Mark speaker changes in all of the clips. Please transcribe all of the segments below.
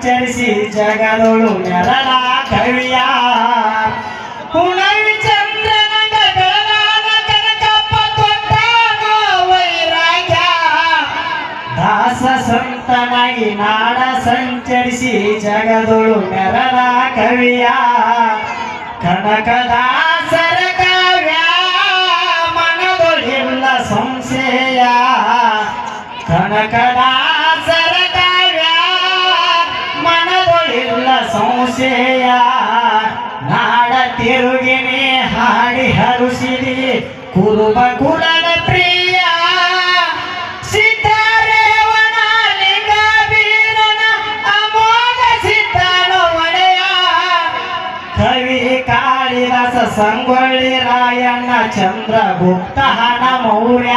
Speaker 1: ಸಂಚರಿಸಿ ಜಗದೊಳು ನೆರಳ ಕವಿಯ ಹುಣವಿ ಚಂದ್ರನ ಬೆಳಗಾನ ಕನಕಪ್ಪ ಕೊಟ್ಟಾನೋ ವೈರಾಗ್ಯ ದಾಸ ಸಂತನಾಗಿ ನಾಡ ಸಂಚರಿಸಿ ಜಗದೊಳು ನೆರಳ ಕವಿಯ ಕನಕದಾಸರ ಕಾವ್ಯ ಮನದೊಳಿಲ್ಲ ಸಂಶಯ ಕನಕದಾಸರ ಕಾವ್ಯ ಮನದೊಳಿಲ್ಲ ಸಂಶಯ ನಾಡ ತಿರುಗಿನಿ ಹಾಡಿ ಹರುಸಿರಿ ಕುರುಬ ಕುಲದ ಪ್ರಿಯ ಸಿದ್ಧರೇವಣ ಲಿಂಗ ಬೀರನ ಅಮೋಘ ಸಿದ್ಧನ ಒಡೆಯ ಕವಿ ಕಾಳಿದಾಸ ಸಂಗೊಳ್ಳಿ ರಾಯಣ್ಣ ಚಂದ್ರಗುಪ್ತನ ಮೌರ್ಯ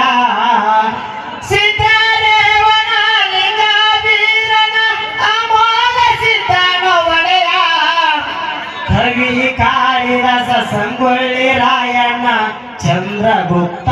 Speaker 1: ಸಿದ್ಧರೇವಣ ಲಿಂಗ ಬೀರನ ಅಮೋಘ ಸಿದ್ಧನ ಒಡೆಯ ಕವಿ ಕಾಳಿದಾಸ ಸಂಗೊಳ್ಳಿ ರಾಯಣ್ಣ ಚಂದ್ರಗುಪ್ತ